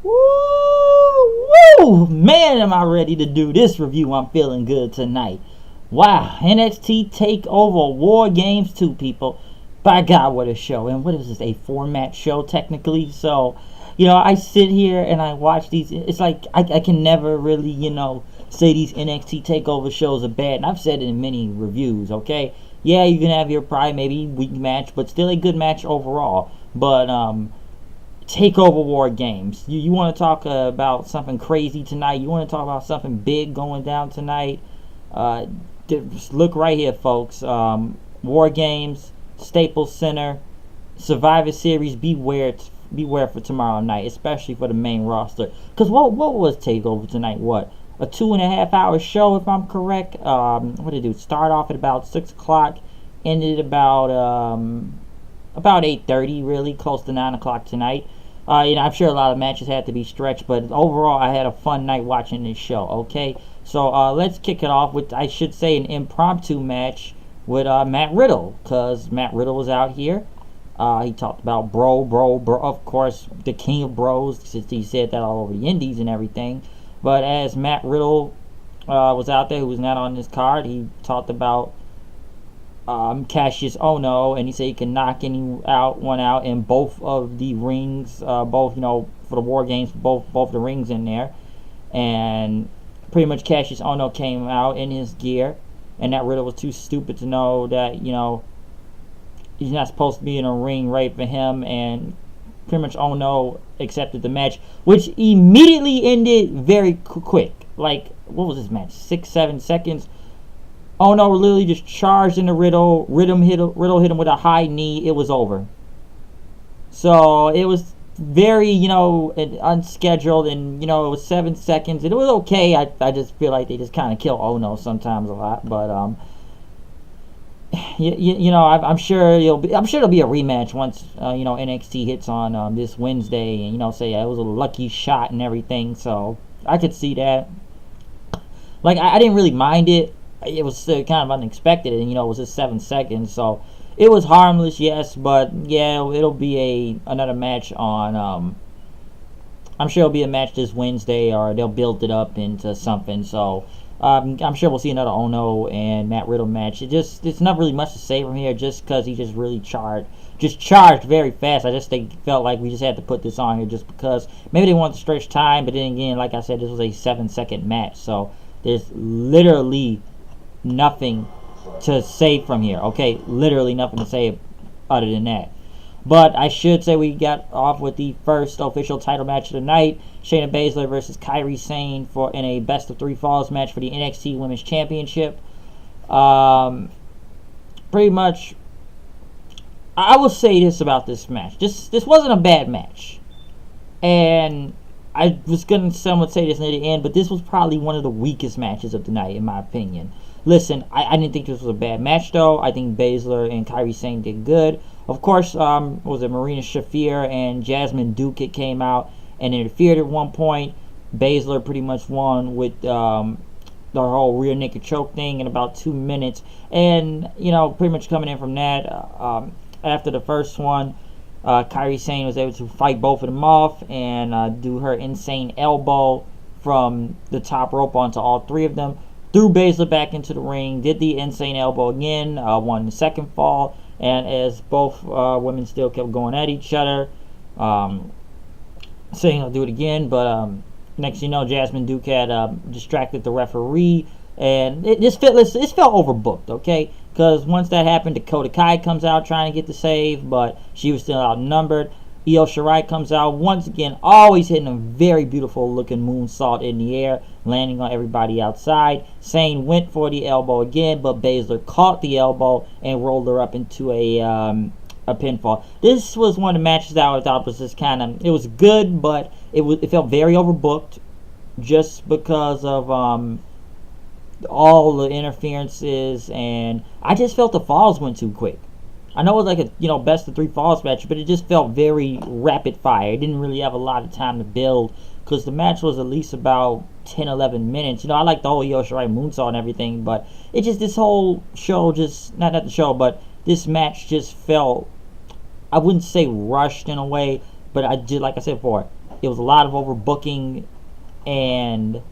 Woo! Man, am I ready to do this review. I'm feeling good tonight. Wow, NXT Takeover War Games 2, people. By God, what a show. And what is this, a 4-match show technically? So, I sit here and I watch these. It's like I can never really, say these NXT Takeover shows are bad. And I've said it in many reviews, okay? Yeah, you can have your probably maybe weak match, but still a good match overall. But, Takeover War Games. You want to talk about something crazy tonight? You want to talk about something big going down tonight? Just look right here, folks. War Games, Staples Center, Survivor Series. Beware for tomorrow night, especially for the main roster. Because what was Takeover tonight? What, a 2.5 hour show, if I'm correct? What did it do? Start off at about 6 o'clock, ended about 8:30, really close to 9 o'clock tonight. I'm sure a lot of matches had to be stretched, but overall, I had a fun night watching this show, okay? So, let's kick it off with, I should say, an impromptu match with Matt Riddle, because Matt Riddle was out here. He talked about bro, of course, the king of bros, since he said that all over the indies and everything. But as Matt Riddle was out there, who was not on this card, he talked about Cassius Ohno, and he said he can knock one out in both of the rings, both for the War Games, both the rings in there, and pretty much Cassius Ohno came out in his gear, and that Riddle was too stupid to know that he's not supposed to be in a ring right for him, and pretty much Ohno accepted the match, which immediately ended very quick. Like, what was this match? 6-7 seconds. Ohno literally just charged into Riddle. Riddle hit him with a high knee. It was over. So it was very, unscheduled, and it was 7 seconds, and it was okay. I just feel like they just kind of kill Ohno sometimes a lot, but I'm sure there'll be a rematch once NXT hits on this Wednesday, and say it was a lucky shot and everything. So I could see that. Like, I didn't really mind it. It was kind of unexpected, and it was just 7 seconds, so it was harmless, yes. But yeah, it'll be another match on. I'm sure it'll be a match this Wednesday, or they'll build it up into something. So I'm sure we'll see another Ohno and Matt Riddle match. It's not really much to say from here, just because he just really charged very fast. I just felt like we just had to put this on here just because maybe they wanted to stretch time, but then again, like I said, this was a 7-second match, so there's literally nothing to say from here, okay? Literally nothing to say other than that. But I should say we got off with the first official title match of the night. Shayna Baszler versus Kairi Sane in a best of 3 falls match for the NXT Women's Championship. Pretty much, I will say this about this match. This wasn't a bad match. And I was going to someone say this near the end, but this was probably one of the weakest matches of the night, in my opinion. Listen, I didn't think this was a bad match, though. I think Baszler and Kairi Sane did good. Of course, was it Marina Shafir and Jasmine Duke came out and interfered at one point. Baszler pretty much won with the whole rear naked choke thing in about 2 minutes. And, pretty much coming in from that, after the first one, Kairi Sane was able to fight both of them off and do her insane elbow from the top rope onto all 3 of them. Threw Baszler back into the ring, did the insane elbow again, won the second fall, and as both women still kept going at each other, saying I'll do it again, but next you know, Jasmine Duke had distracted the referee, and this felt overbooked, okay? Because once that happened, Dakota Kai comes out trying to get the save, but she was still outnumbered. Io Shirai comes out once again, always hitting a very beautiful looking moonsault in the air, landing on everybody outside. Sane went for the elbow again, but Baszler caught the elbow and rolled her up into a pinfall. This was one of the matches that I thought was just it was good, but it felt very overbooked, just because of all the interferences, and I just felt the falls went too quick. I know it was like a best of 3 falls match, but it just felt very rapid fire. It didn't really have a lot of time to build, because the match was at least about 10-11 minutes. I like the whole Io Shirai moonsault and everything, but this whole show not the show, but this match just felt, I wouldn't say rushed in a way, but like I said before, It was a lot of overbooking and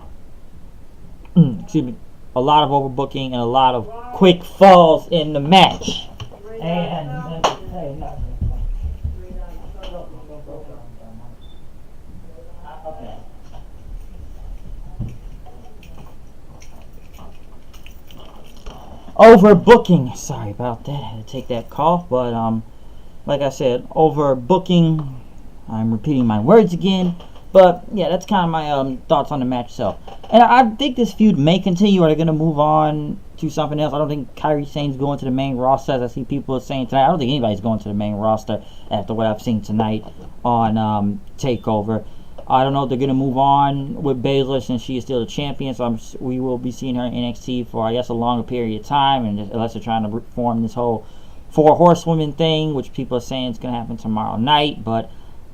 excuse me, a lot of overbooking and a lot of quick falls in the match. And overbooking. Sorry about that. I had to take that call, but like I said, overbooking. I'm repeating my words again. But yeah, that's kind of my thoughts on the match itself. And I think this feud may continue, or they're gonna move on to something else. I don't think Kairi Sane's going to the main roster, as I see people are saying tonight. I don't think anybody's going to the main roster after what I've seen tonight on Takeover. I don't know if they're gonna move on with Baszler since she is still the champion. So we will be seeing her in NXT for, I guess, a longer period of time, and unless they're trying to reform this whole 4 horsewomen thing, which people are saying is gonna happen tomorrow night, but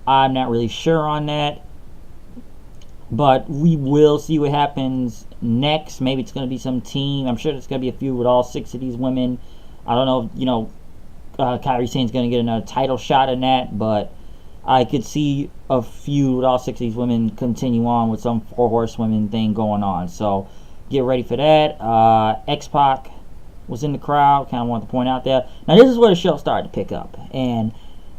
I'm not really sure on that. But we will see what happens next. Maybe it's going to be some team. I'm sure there's going to be a feud with all 6 of these women. I don't know if, Kairi Sane's going to get another title shot in that. But I could see a feud with all 6 of these women continue on with some 4 horsewomen thing going on. So get ready for that. X-Pac was in the crowd. Kind of want to point out that. Now, this is where the show started to pick up. And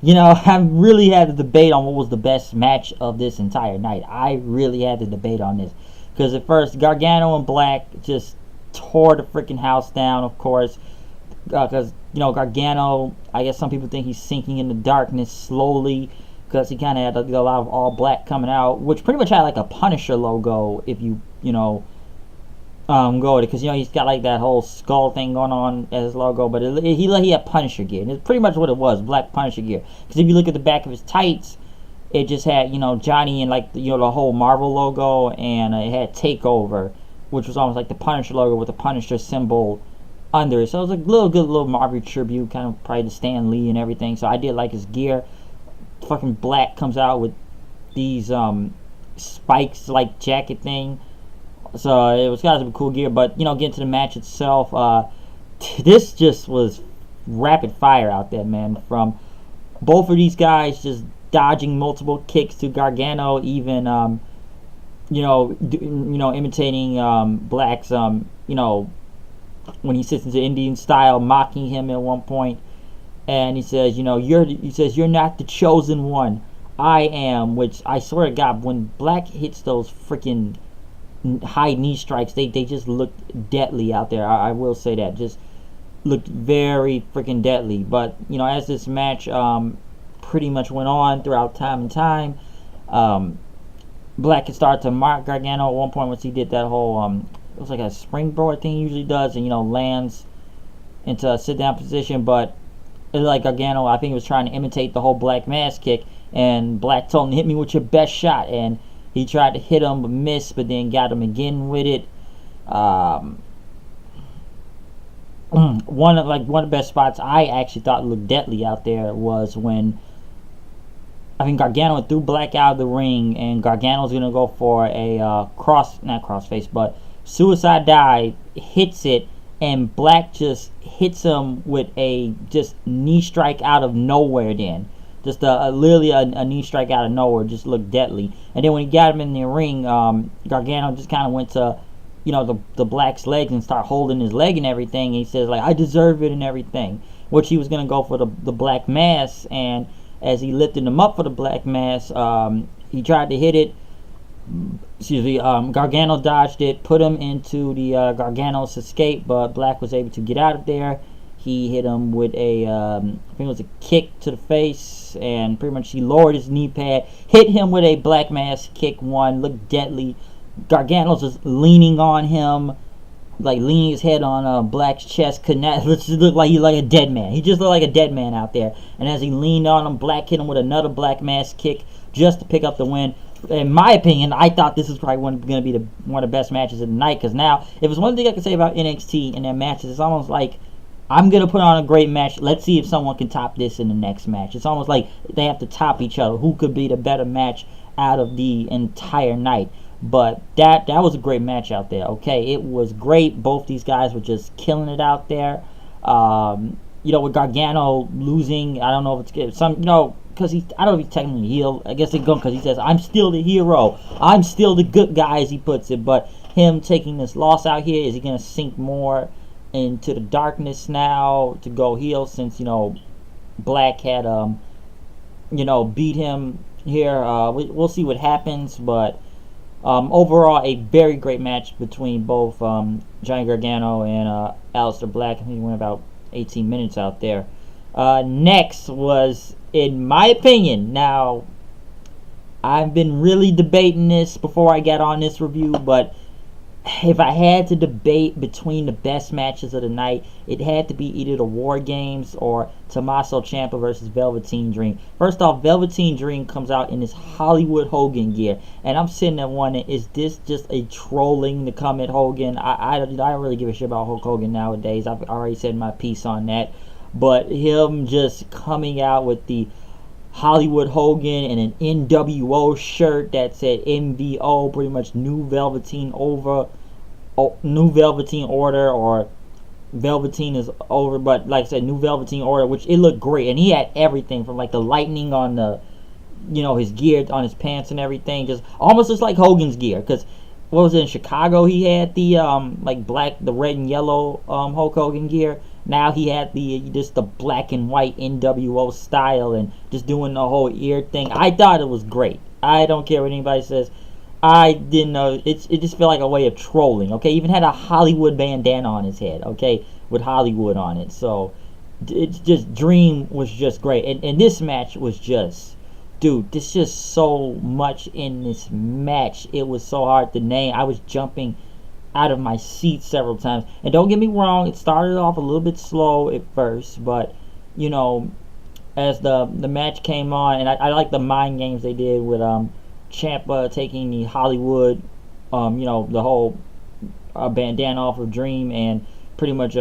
I really had a debate on what was the best match of this entire night. I really had the debate on this. Because at first, Gargano and Black just tore the freaking house down, of course. Because, Gargano, I guess some people think he's sinking in the darkness slowly. Because he kind of had a lot of all black coming out. Which pretty much had like a Punisher logo if you, go with it, because he's got like that whole skull thing going on as his logo, but he had Punisher gear, and it's pretty much what it was, black Punisher gear. Because if you look at the back of his tights, it just had Johnny and like the whole Marvel logo, and it had Takeover, which was almost like the Punisher logo with the Punisher symbol under it. So it was a good little Marvel tribute, kind of probably to Stan Lee and everything. So I did like his gear. Fucking Black comes out with these spikes like jacket thing. So it was kind of a cool gear, but getting to the match itself, this just was rapid fire out there, man. From both of these guys just dodging multiple kicks to Gargano, even imitating Black's when he sits into Indian style, mocking him at one point, and he says, you're not the chosen one, I am. Which I swear to God, when Black hits those freaking high knee strikes, they just looked deadly out there. I will say that, just looked very freaking deadly. But as this match pretty much went on throughout time, Black had started to mock Gargano at one point once he did that whole it was like a springboard thing he usually does, and lands into a sit down position. But it was like Gargano, I think he was trying to imitate the whole Black mass kick, and Black told him to hit me with your best shot, and he tried to hit him but missed, but then got him again with it. One of the best spots I actually thought looked deadly out there was when I think Gargano threw Black out of the ring, and Gargano's gonna go for a not crossface, but suicide dive, hits it, and Black just hits him with a just knee strike out of nowhere. Then just literally a knee strike out of nowhere, just looked deadly. And then when he got him in the ring, Gargano just kind of went to, the Black's legs and start holding his leg and everything. And he says, like, I deserve it and everything. Which he was going to go for the Black mass. And as he lifted him up for the Black mass, he tried to hit it. Gargano dodged it, put him into the Gargano's escape, but Black was able to get out of there. He hit him with a, I think it was a kick to the face, and pretty much he lowered his knee pad, hit him with a Black mass kick, looked deadly. Gargano's just leaning on him, like leaning his head on Black's chest. Could not, just look like he's like a dead man. He just looked like a dead man out there. And as he leaned on him, Black hit him with another Black mass kick just to pick up the win. In my opinion, I thought this was probably going to be one of the best matches of the night, because now, if there's one thing I can say about NXT and their matches, it's almost like, I'm going to put on a great match. Let's see if someone can top this in the next match. It's almost like they have to top each other. Who could be the better match out of the entire night? But that was a great match out there, okay? It was great. Both these guys were just killing it out there. With Gargano losing, I don't know if it's some, because because I don't know if he's technically heel. I guess they go because he says, I'm still the hero. I'm still the good guy, as he puts it. But him taking this loss out here, is he going to sink more into the darkness now to go heel, since, Black had, beat him here? We'll see what happens. But overall, a very great match between both Johnny Gargano and Aleister Black. I think he went about 18 minutes out there. Next was, in my opinion, now I've been really debating this before I got on this review, but if I had to debate between the best matches of the night, it had to be either the War Games or Tommaso Ciampa versus Velveteen Dream. First off, Velveteen Dream comes out in this Hollywood Hogan gear, and I'm sitting there wondering, is this just a trolling to come at Hogan? I don't really give a shit about Hulk Hogan nowadays. I've already said my piece on that. But him just coming out with the Hollywood Hogan and an NWO shirt that said NVO, pretty much New Velveteen Order, or Velveteen is over, but like I said, New Velveteen Order, which it looked great, and he had everything from like the lightning on the, his gear on his pants and everything, just almost just like Hogan's gear. Because what was it, in Chicago he had the the red and yellow Hulk Hogan gear. Now he had the black and white NWO style, and just doing the whole ear thing. I thought it was great. I don't care what anybody says. I didn't know. It just felt like a way of trolling. Okay, even had a Hollywood bandana on his head. Okay, with Hollywood on it. So it's just, Dream was just great, and this match was just, dude, there's just so much in this match. It was so hard to name. I was jumping out of my seat several times. And don't get me wrong, it started off a little bit slow at first, but as the match came on, and I like the mind games they did with Ciampa taking the Hollywood, the whole bandana off of Dream, and pretty much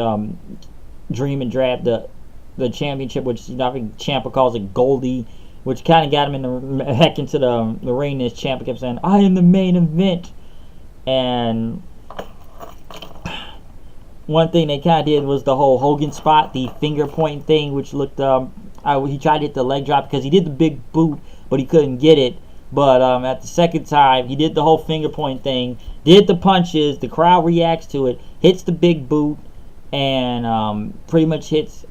Dream and grabbed the championship, which I think Ciampa calls it Goldie, which kind of got him back into the ring, as Ciampa kept saying, I am the main event. And one thing they kind of did was the whole Hogan spot, the finger pointing thing, which looked, he tried to hit the leg drop because he did the big boot, but he couldn't get it. But at the second time, he did the whole finger point thing, did the punches, the crowd reacts to it, hits the big boot, and pretty much hits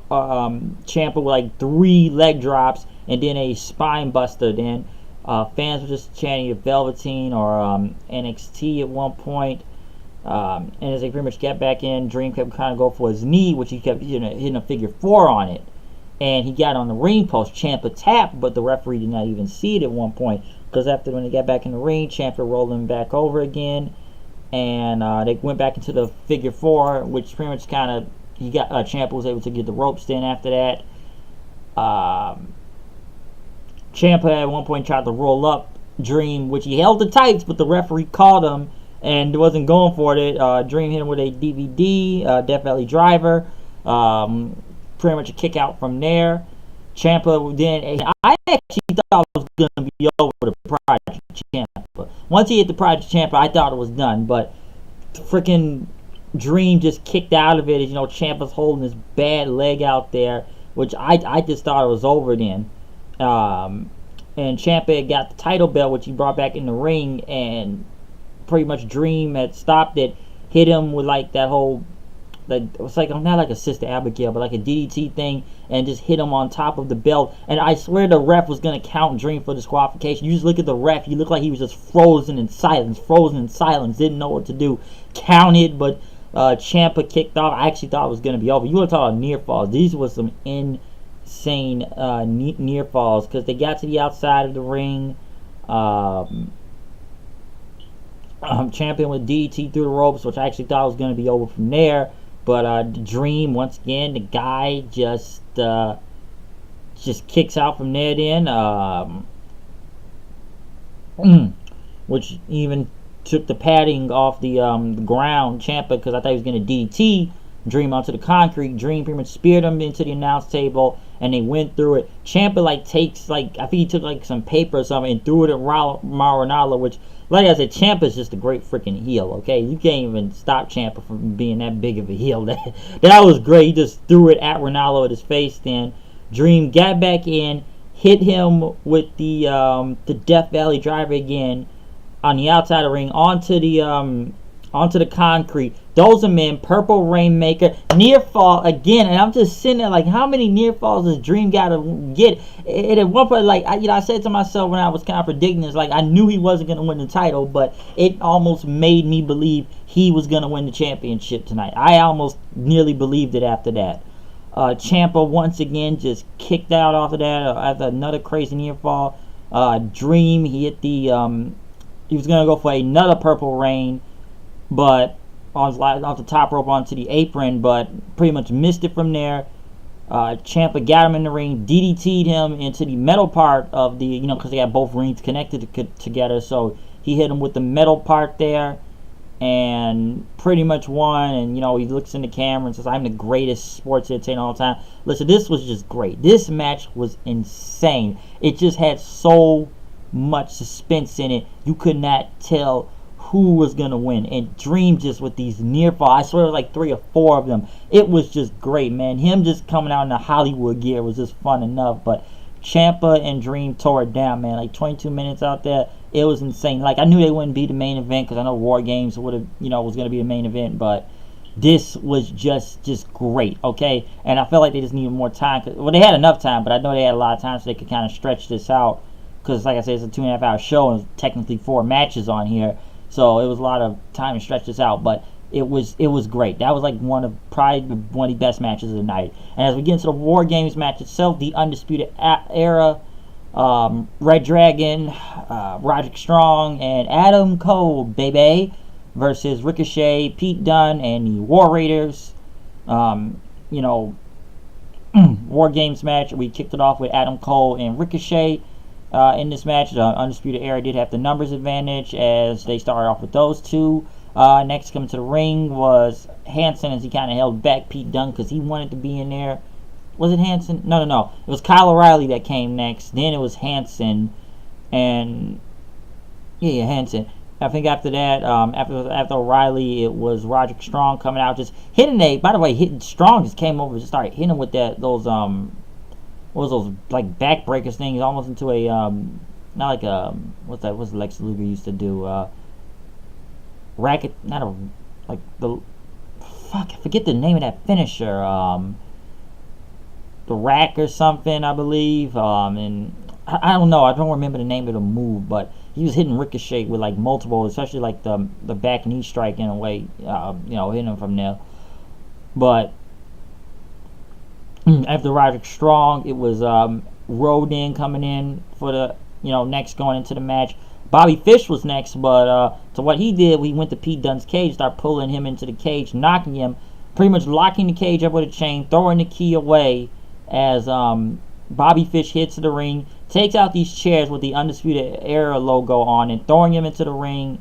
Ciampa with like 3 leg drops, and then a spine buster. Then fans were just chanting Velveteen or NXT at one point. And as they pretty much get back in, Dream kept kind of go for his knee, which he kept hitting a figure 4 on it. And he got on the ring post. Ciampa tapped, but the referee did not even see it at one point. Because after, when they got back in the ring, Ciampa rolled him back over again. And they went back into the figure 4, which pretty much kind of, Ciampa was able to get the ropes in after that. Ciampa at one point tried to roll up Dream, which he held the tights, but the referee caught him and wasn't going for it. Dream hit him with a DVD, Death Valley Driver. Pretty much a kick out from there. Ciampa then, I actually thought it was going to be over the Project Ciampa. Once he hit the Project Ciampa, I thought it was done, but freaking Dream just kicked out of it as, Ciampa's holding his bad leg out there, which I just thought it was over then. And Ciampa got the title belt, which he brought back in the ring, and pretty much Dream had stopped it, hit him with like that whole, it was like, not like a Sister Abigail, but like a DDT thing, and just hit him on top of the belt. And I swear the ref was going to count Dream for disqualification. You just look at the ref, he looked like he was just frozen in silence, didn't know what to do. Counted, but Ciampa kicked off. I actually thought it was going to be over. You want to talk about near falls. These were some insane near falls, because they got to the outside of the ring. Champion with DDT through the ropes, which I actually thought was going to be over from there. But Dream, once again, the guy just kicks out from there then. Which even took the padding off the ground, Ciampa, because I thought he was going to DDT Dream onto the concrete. Dream pretty much speared him into the announce table, and they went through it. Ciampa takes, I think he took some paper or something and threw it at Maranello, which, like I said, Ciampa's just a great freaking heel, okay? You can't even stop Ciampa from being that big of a heel. That was great. He just threw it at Ronaldo at his face then. Dream got back in, hit him with the Death Valley driver again on the outside of the ring onto the concrete. Those are men. Purple Rainmaker. Near fall again. And I'm just sitting there like, how many near falls does Dream got to get? And at one point, like, I said to myself when I was kind of predicting this, like, I knew he wasn't going to win the title, but it almost made me believe he was going to win the championship tonight. I almost nearly believed it after that. Ciampa once again just kicked out off of that after another crazy near fall. Dream, he hit the, he was going to go for another Purple Rain, but off the top rope onto the apron, but pretty much missed it from there. Ciampa got him in the ring, DDT'd him into the metal part of the, because they got both rings connected together, so he hit him with the metal part there, and pretty much won. And he looks in the camera and says, "I'm the greatest sports entertainer all the time." Listen, this was just great. This match was insane. It just had so much suspense in it. You could not tell who was going to win. And Dream just with these near fall, I swear it was like 3 or 4 of them. It was just great, man. Him just coming out in the Hollywood gear was just fun enough. But Ciampa and Dream tore it down, man. Like 22 minutes out there. It was insane. Like, I knew they wouldn't be the main event because I know War Games would have, was going to be the main event, but this was just great, okay? And I felt like they just needed more time. Well, they had enough time, but I know they had a lot of time so they could kind of stretch this out. Because, like I said, it's a 2.5 hour show and technically 4 matches on here. So it was a lot of time to stretch this out, but it was great. That was like probably one of the best matches of the night. And as we get into the War Games match itself, the Undisputed Era, Red Dragon, Roderick Strong, and Adam Cole, baby, versus Ricochet, Pete Dunne, and the War Raiders. War Games match. We kicked it off with Adam Cole and Ricochet. In this match, the Undisputed Era did have the numbers advantage as they started off with those two. Next coming to the ring was Hanson as he kind of held back Pete Dunne because he wanted to be in there. Was it Hanson? No. It was Kyle O'Reilly that came next. Then it was Hanson. And, yeah, Hanson. I think after that, after O'Reilly, it was Roderick Strong coming out just hitting by the way, Strong just came over and just started hitting with those like backbreakers things, almost into a not like a what's Lex Luger used to do, racket, not a like the fuck, I forget the name of that finisher, the rack or something, I believe, and I don't know, I don't remember the name of the move, but he was hitting Ricochet with like multiple, especially like the back knee strike in a way, hitting him from there. But after Roderick Strong, it was Rodin coming in for the next going into the match. Bobby Fish was next, but so what he did, he went to Pete Dunne's cage, started pulling him into the cage, knocking him, pretty much locking the cage up with a chain, throwing the key away as Bobby Fish hits the ring, takes out these chairs with the Undisputed Era logo on, and throwing him into the ring.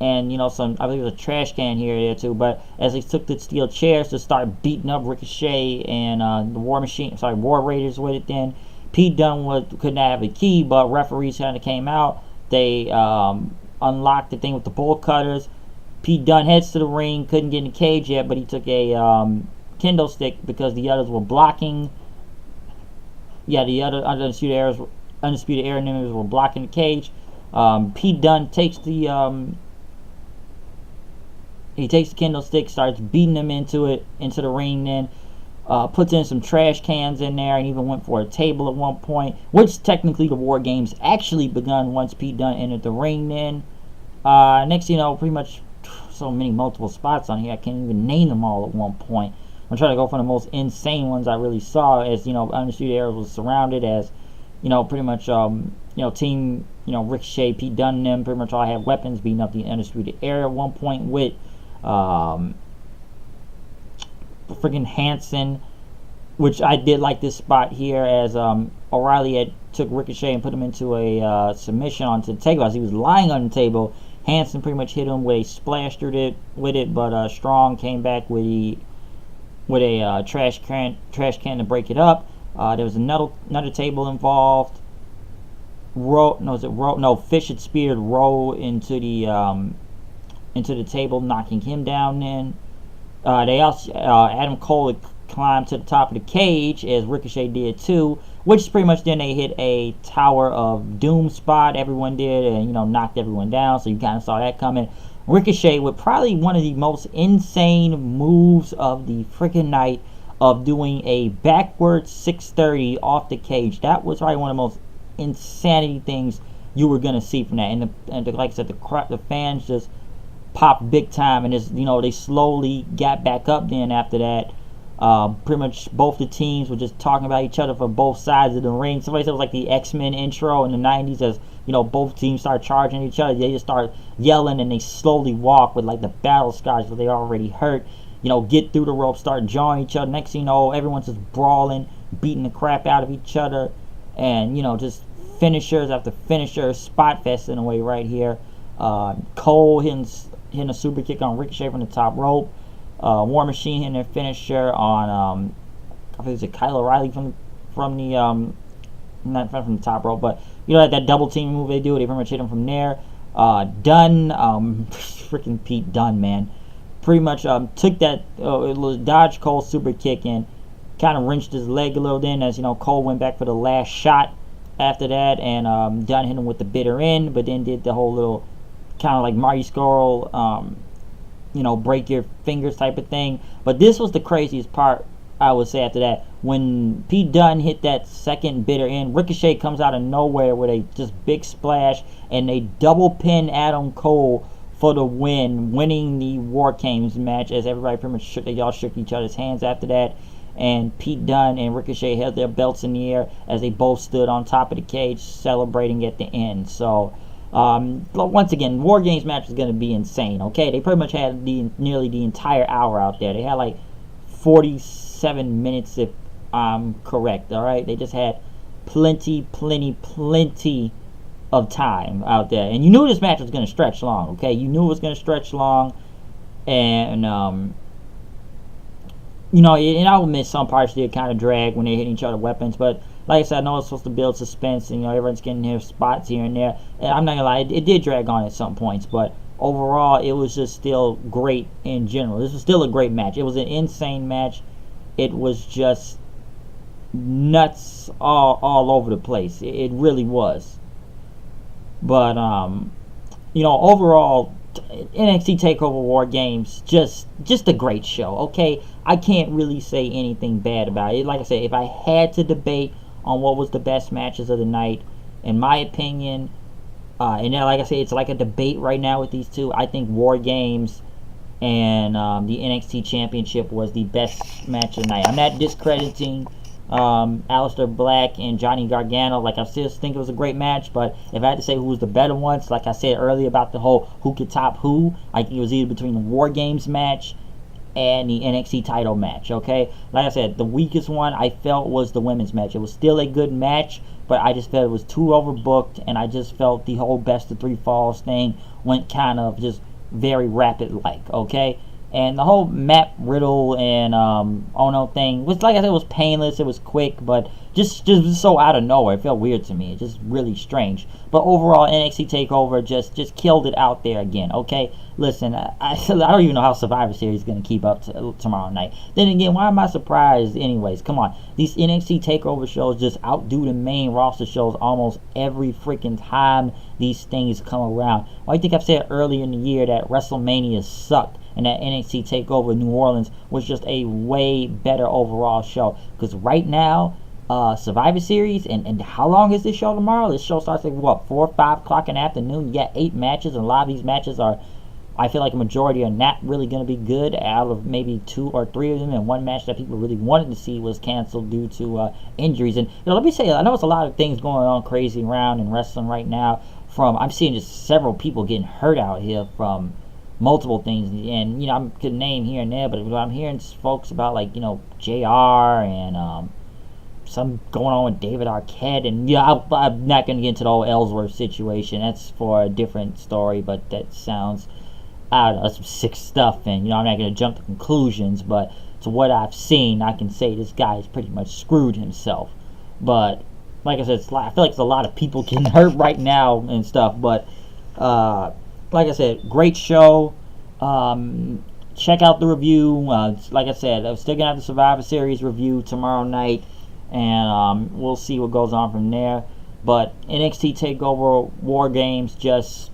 And, some, I believe it was a trash can here or there too, but as they took the steel chairs to start beating up Ricochet and the War Raiders with it then. Pete Dunne could not have a key, but referees kind of came out. They unlocked the thing with the bull cutters. Pete Dunne heads to the ring, couldn't get in the cage yet, but he took a kendo stick because the others were blocking. Yeah, the other Undisputed Era members were blocking the cage. Pete Dunne takes the kendo stick, starts beating them into the ring, then puts in some trash cans in there, and even went for a table at one point, which technically the War Games actually begun once Pete Dunne entered the ring then. Next pretty much so many multiple spots on here, I can't even name them all at one point. I'm trying to go for the most insane ones I really saw, as Undisputed Era was surrounded, as pretty much team Ricochet, Pete Dunne and them pretty much all had weapons, beating up the Undisputed Era at one point with freaking Hanson, which I did like this spot here as O'Reilly had took Ricochet and put him into a submission onto the table as he was lying on the table. Hanson pretty much hit him with a splash with it, but Strong came back with a trash can to break it up. There was another table involved. Fish had speared Rowe into the table, knocking him down. Then they also Adam Cole had climbed to the top of the cage, as Ricochet did too, which pretty much then they hit a Tower of Doom spot, everyone did, and, you know, knocked everyone down, so you kind of saw that coming. Ricochet with probably one of the most insane moves of the freaking night, of doing a backwards 630 off the cage. That was probably one of the most insanity things you were going to see from that. And like I said, the fans just popped big time, and just, you know, they slowly got back up then after that. Pretty much both the teams were just talking about each other from both sides of the ring. Somebody said it was like the X-Men intro in the 90s, as, you know, both teams start charging each other. They just start yelling, and they slowly walk with like the battle scars, but they already hurt. You know, get through the rope, start jawing each other. Next thing you know, everyone's just brawling, beating the crap out of each other, and, you know, just finishers after finishers, spot fest in a way right here. Cole hitting a super kick on Ricochet from the top rope. War Machine hitting their finisher on I think it's Kyle O'Reilly from the not from the top rope, but, you know, that double team move they do, they pretty much hit him from there. Dunn, freaking Pete Dunn, man, pretty much took that dodge Cole's super kick and kind of wrenched his leg a little then, as, you know, Cole went back for the last shot after that, and Dunn hit him with the bitter end, but then did the whole little kind of like Marty Scurll, you know, break your fingers type of thing. But this was the craziest part, I would say, after that. When Pete Dunne hit that second bitter end, Ricochet comes out of nowhere with a just big splash, and they double pin Adam Cole for the win, winning the War Games match, as everybody pretty much shook each other's hands after that. And Pete Dunne and Ricochet held their belts in the air as they both stood on top of the cage celebrating at the end. So once again, War Games match is going to be insane. Okay, they pretty much had nearly the entire hour out there. They had like 47 minutes, if I'm correct. All right, they just had plenty of time out there, and you knew this match was going to stretch long. Okay, you knew it was going to stretch long, and you know, and I'll admit some parts did kind of drag when they're hitting each other weapons, but like I said, I know it's supposed to build suspense, and, you know, everyone's getting their spots here and there. And I'm not gonna lie, it did drag on at some points, but overall, it was just still great in general. This was still a great match. It was an insane match. It was just nuts all over the place. It really was. But you know, overall, NXT Takeover War Games, just a great show. Okay, I can't really say anything bad about it. Like I said, if I had to debate on what was the best matches of the night, in my opinion, and then, like I said, it's like a debate right now with these two. I think War Games and the NXT Championship was the best match of the night. I'm not discrediting Aleister Black and Johnny Gargano. Like, I still think it was a great match, but if I had to say who was the better ones, like I said earlier about the whole who could top who, I think it was either between the War Games match and the NXT title match. Okay, like I said, the weakest one I felt was the women's match. It was still a good match, but I just felt it was too overbooked, and I just felt the whole best of 3 falls thing went kind of just very rapid like. Okay, and the whole Matt Riddle and Ono thing was, like I said, it was painless, it was quick, but just so out of nowhere. It felt weird to me. It's just really strange. But overall, NXT TakeOver just killed it out there again. Okay, listen, I don't even know how Survivor Series is going to keep up tomorrow night. Then again, why am I surprised anyways? Come on, these NXT TakeOver shows just outdo the main roster shows almost every freaking time these things come around. Well, I think I've said earlier in the year that WrestleMania sucked, and that NXT TakeOver New Orleans was just a way better overall show. Because right now, Survivor Series, and how long is this show tomorrow? This show starts at what, 4 or 5 o'clock in the afternoon. You got 8 matches, and a lot of these matches are, I feel like a majority are not really going to be good. Out of maybe 2 or 3 of them, and one match that people really wanted to see was canceled due to injuries. And, you know, let me say, I know it's a lot of things going on crazy around in wrestling right now. I'm seeing just several people getting hurt out here from multiple things, and, you know, I could name here and there, but I'm hearing folks about, like, you know, JR and some going on with David Arquette, and yeah, I'm not going to get into the whole Ellsworth situation. That's for a different story, but that sounds out of some sick stuff, and, you know, I'm not going to jump to conclusions, but to what I've seen, I can say this guy has pretty much screwed himself. But like I said, I feel like there's a lot of people getting hurt right now and stuff, but like I said, great show. check out the review. Like I said, I'm still gonna have the Survivor Series review tomorrow night, and we'll see what goes on from there. But NXT Takeover War Games, just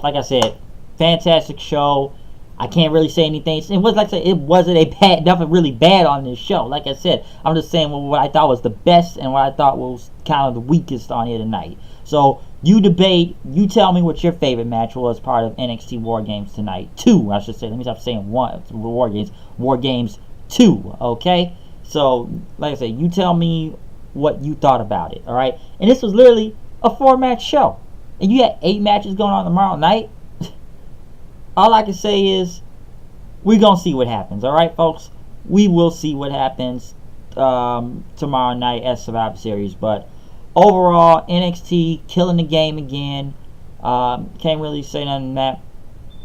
like I said, fantastic show. I can't really say anything. It was like I said, it wasn't nothing really bad on this show. Like I said, I'm just saying what I thought was the best and what I thought was kind of the weakest on here tonight. So you debate. You tell me what your favorite match was part of NXT War Games tonight. 2, I should say. Let me stop saying 1. War Games. War Games 2. Okay. So like I said, you tell me what you thought about it. All right. And this was literally a 4-match show, and you had 8 matches going on tomorrow night. All I can say is we're going to see what happens. All right, folks? We will see what happens tomorrow night at Survivor Series. But overall, NXT killing the game again. Can't really say nothing that.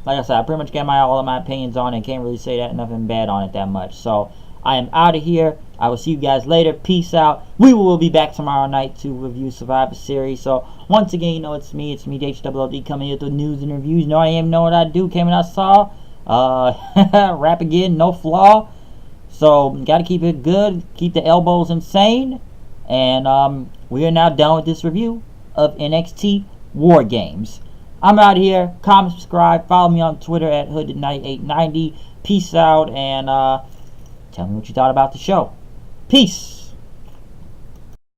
Like I said, I pretty much got all of my opinions on it. Can't really say nothing bad on it that much. So I am out of here. I will see you guys later. Peace out. We will be back tomorrow night to review Survivor Series. So once again, you know it's me, HWLD, coming here with the news and reviews. You know I am know what I do. Came and I saw. Rap again, no flaw. So gotta keep it good. Keep the elbows insane. And we are now done with this review of NXT War Games. I'm out here. Comment, subscribe, follow me on Twitter at HoodedKnight890. Peace out, and tell me what you thought about the show. Peace.